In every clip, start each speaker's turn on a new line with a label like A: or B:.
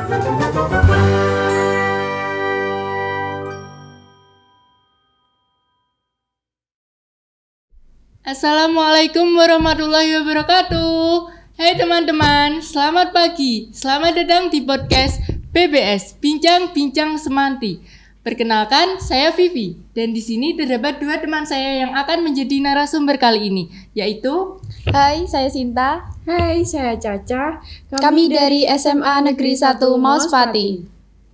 A: Assalamualaikum warahmatullahi wabarakatuh. Hai teman-teman, selamat pagi. Selamat datang di podcast BBS Bincang-Bincang Semanti. Perkenalkan, saya Vivi dan di sini terdapat dua teman saya yang akan menjadi narasumber kali ini, yaitu
B: Hai, saya Sinta.
C: Hai, saya Caca.
B: Kami dari SMA Negeri 1 Mauspati.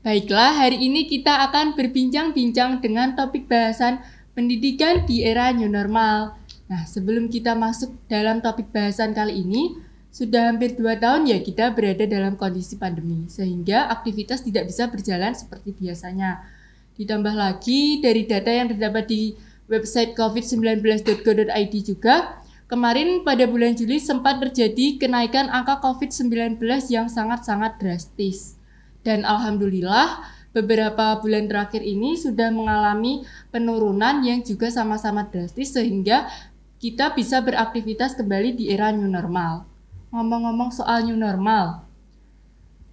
A: Baiklah, hari ini kita akan berbincang-bincang dengan topik bahasan pendidikan di era new normal. Nah, sebelum kita masuk dalam topik bahasan kali ini, sudah hampir 2 tahun ya kita berada dalam kondisi pandemi, sehingga aktivitas tidak bisa berjalan seperti biasanya. Ditambah lagi dari data yang terdapat di website covid19.go.id juga, kemarin pada bulan Juli sempat terjadi kenaikan angka COVID-19 yang sangat-sangat drastis. Dan alhamdulillah, beberapa bulan terakhir ini sudah mengalami penurunan yang juga sama-sama drastis sehingga kita bisa beraktivitas kembali di era new normal. Ngomong-ngomong soal new normal,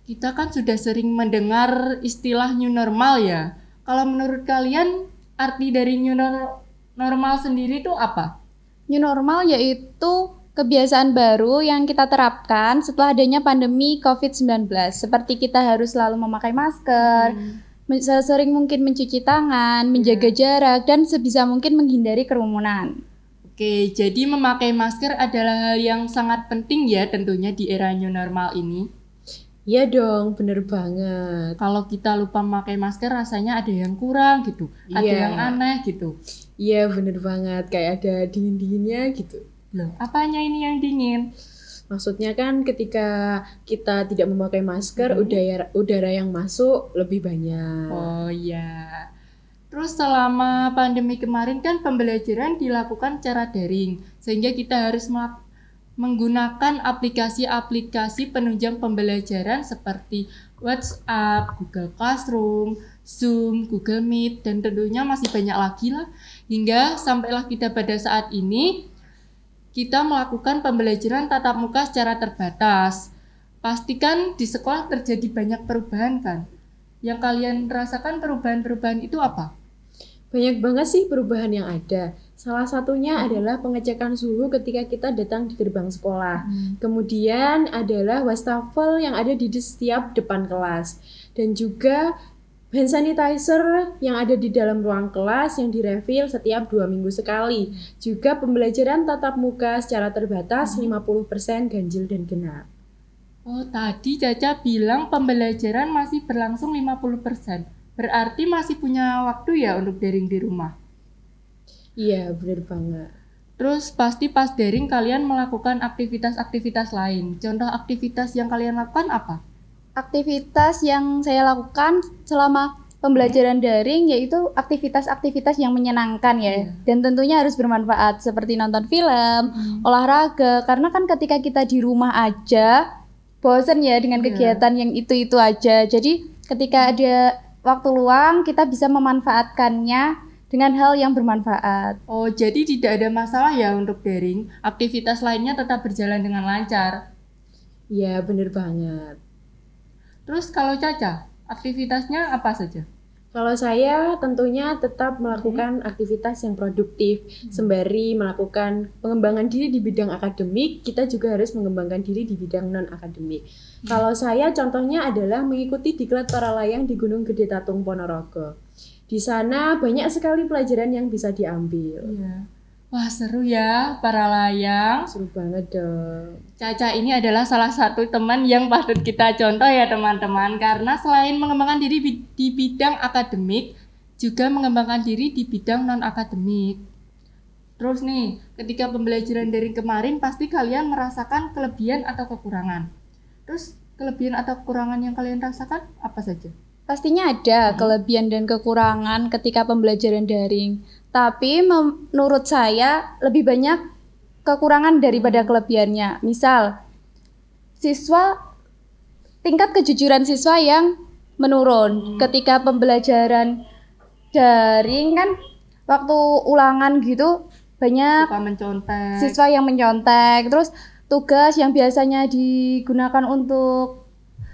A: kita kan sudah sering mendengar istilah new normal ya. Kalau menurut kalian, arti dari new normal sendiri itu apa?
B: New normal yaitu kebiasaan baru yang kita terapkan setelah adanya pandemi COVID-19. Seperti kita harus selalu memakai masker, sesering mungkin mencuci tangan, menjaga jarak, dan sebisa mungkin menghindari kerumunan.
A: Oke, jadi memakai masker adalah hal yang sangat penting ya tentunya di era new normal ini.
C: Iya dong, bener banget.
A: Kalau kita lupa memakai masker rasanya ada yang kurang gitu, ada yang aneh gitu.
C: Iya bener banget, kayak ada dingin-dinginnya gitu.
A: Loh, apanya ini yang dingin?
C: Maksudnya kan ketika kita tidak memakai masker, udara yang masuk lebih banyak.
A: Oh iya. Terus selama pandemi kemarin kan pembelajaran dilakukan secara daring, sehingga kita harus menggunakan aplikasi-aplikasi penunjang pembelajaran seperti WhatsApp, Google Classroom, Zoom, Google Meet, dan tentunya masih banyak lagi lah. Hingga sampailah kita pada saat ini, kita melakukan pembelajaran tatap muka secara terbatas. Pastikan di sekolah terjadi banyak perubahan kan? Yang kalian rasakan perubahan-perubahan itu apa?
C: Banyak banget sih perubahan yang ada. Salah satunya adalah pengecekan suhu ketika kita datang di gerbang sekolah. Kemudian adalah wastafel yang ada di setiap depan kelas. Dan juga hand sanitizer yang ada di dalam ruang kelas yang direfill setiap 2 minggu sekali. Juga pembelajaran tatap muka secara terbatas 50% ganjil dan genap.
A: Oh, tadi Caca bilang pembelajaran masih berlangsung 50%. Berarti masih punya waktu ya untuk daring di rumah?
C: Iya, benar banget.
A: Terus pasti pas daring kalian melakukan aktivitas-aktivitas lain. Contoh aktivitas yang kalian lakukan apa?
B: Aktivitas yang saya lakukan selama pembelajaran daring yaitu aktivitas-aktivitas yang menyenangkan ya. Dan tentunya harus bermanfaat seperti nonton film, olahraga. Karena kan ketika kita di rumah aja, bosan ya dengan kegiatan yang itu-itu aja. Jadi ketika ada waktu luang, kita bisa memanfaatkannya dengan hal yang bermanfaat.
A: Oh, jadi tidak ada masalah ya untuk daring. Aktivitas lainnya tetap berjalan dengan lancar.
C: Iya, benar banget.
A: Terus kalau Caca, aktivitasnya apa saja?
C: Kalau saya tentunya tetap melakukan aktivitas yang produktif. Sembari melakukan pengembangan diri di bidang akademik, kita juga harus mengembangkan diri di bidang non-akademik. Kalau saya contohnya adalah mengikuti diklat para layang di Gunung Gede Tatung Ponorogo. Di sana banyak sekali pelajaran yang bisa diambil.
A: Iya. Wah, seru ya para layang.
C: Seru banget dong.
A: Caca ini adalah salah satu teman yang patut kita contoh ya teman-teman. Karena selain mengembangkan diri di bidang akademik, juga mengembangkan diri di bidang non-akademik. Terus nih, ketika pembelajaran daring kemarin pasti kalian merasakan kelebihan atau kekurangan. Terus kelebihan atau kekurangan yang kalian rasakan apa saja?
B: Pastinya ada kelebihan dan kekurangan ketika pembelajaran daring. Tapi menurut saya lebih banyak kekurangan daripada kelebihannya. Misal, tingkat kejujuran siswa yang menurun. Ketika pembelajaran daring kan waktu ulangan gitu banyak siswa yang mencontek. Terus tugas yang biasanya digunakan untuk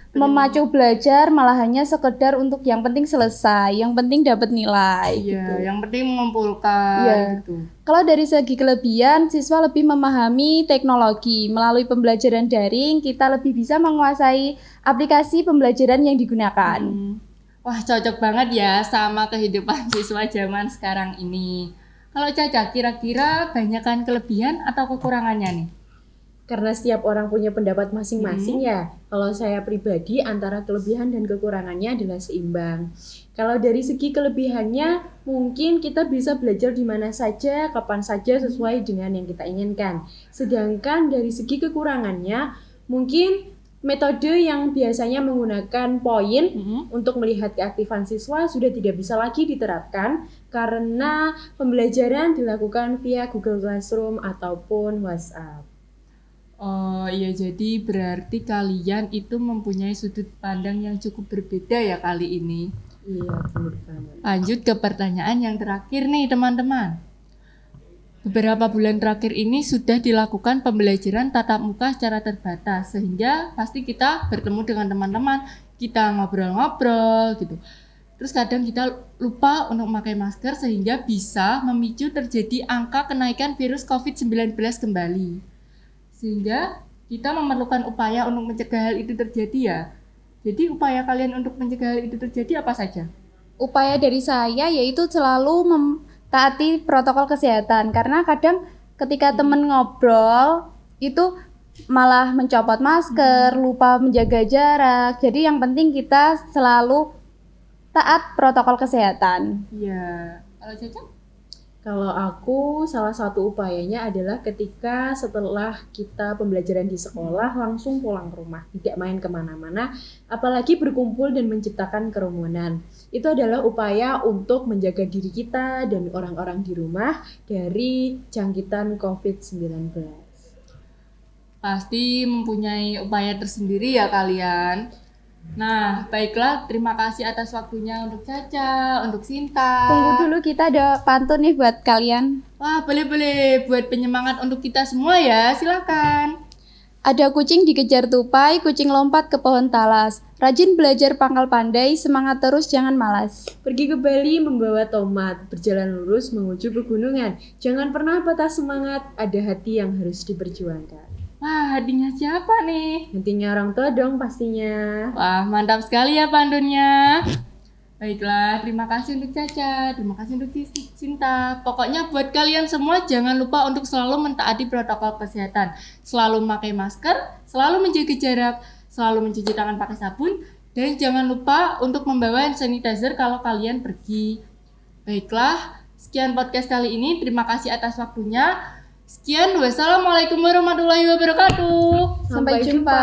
B: memacu belajar malah hanya sekedar untuk yang penting selesai, yang penting dapat nilai
A: Iya,
B: gitu.
A: yang penting mengumpulkan
B: Iya.
A: gitu.
B: Kalau dari segi kelebihan, siswa lebih memahami teknologi. Melalui pembelajaran daring, kita lebih bisa menguasai aplikasi pembelajaran yang digunakan.
A: Wah, cocok banget ya sama kehidupan siswa zaman sekarang ini. Kalau Caca, kira-kira banyakan kelebihan atau kekurangannya nih?
C: Karena setiap orang punya pendapat masing-masing ya. Kalau saya pribadi antara kelebihan dan kekurangannya adalah seimbang. Kalau dari segi kelebihannya mungkin kita bisa belajar di mana saja, kapan saja sesuai dengan yang kita inginkan. Sedangkan dari segi kekurangannya mungkin metode yang biasanya menggunakan poin untuk melihat keaktifan siswa sudah tidak bisa lagi diterapkan karena pembelajaran dilakukan via Google Classroom ataupun WhatsApp.
A: Oh iya, jadi berarti kalian itu mempunyai sudut pandang yang cukup berbeda ya kali ini.
C: Iya, benar banget.
A: Lanjut ke pertanyaan yang terakhir nih teman-teman. Beberapa bulan terakhir ini sudah dilakukan pembelajaran tatap muka secara terbatas, sehingga pasti kita bertemu dengan teman-teman, kita ngobrol-ngobrol gitu. Terus kadang kita lupa untuk memakai masker sehingga bisa memicu terjadi angka kenaikan virus COVID-19 kembali. Sehingga kita memerlukan upaya untuk mencegah hal itu terjadi ya. Jadi upaya kalian untuk mencegah hal itu terjadi apa saja?
B: Upaya dari saya yaitu selalu mentaati protokol kesehatan. Karena kadang ketika temen ngobrol itu malah mencopot masker, lupa menjaga jarak. Jadi yang penting kita selalu taat protokol kesehatan.
A: Iya. Kalau Caca?
C: Kalau aku, salah satu upayanya adalah ketika setelah kita pembelajaran di sekolah langsung pulang ke rumah, tidak main kemana-mana, apalagi berkumpul dan menciptakan kerumunan. Itu adalah upaya untuk menjaga diri kita dan orang-orang di rumah dari jangkitan COVID-19.
A: Pasti mempunyai upaya tersendiri ya kalian. Nah, baiklah, terima kasih atas waktunya untuk Caca, untuk Sinta.
B: Tunggu dulu, kita ada pantun nih buat kalian.
A: Wah, boleh-boleh buat penyemangat untuk kita semua ya, silakan.
B: Ada kucing dikejar tupai, kucing lompat ke pohon talas. Rajin belajar pangkal pandai, semangat terus jangan malas.
C: Pergi ke Bali membawa tomat, berjalan lurus menuju pegunungan. Jangan pernah patah semangat, ada hati yang harus diperjuangkan.
A: Wah, hadiahnya siapa nih?
C: Nantinya orang tua dong pastinya.
A: Wah, mantap sekali ya pandunnya. Baiklah, terima kasih untuk Caca, terima kasih untuk Cinta. Pokoknya buat kalian semua jangan lupa untuk selalu mentaati protokol kesehatan. Selalu memakai masker, selalu menjaga jarak, selalu mencuci tangan pakai sabun, dan jangan lupa untuk membawa hand sanitizer kalau kalian pergi. Baiklah, sekian podcast kali ini. Terima kasih atas waktunya. Sekian, wassalamualaikum warahmatullahi wabarakatuh.
B: Sampai jumpa.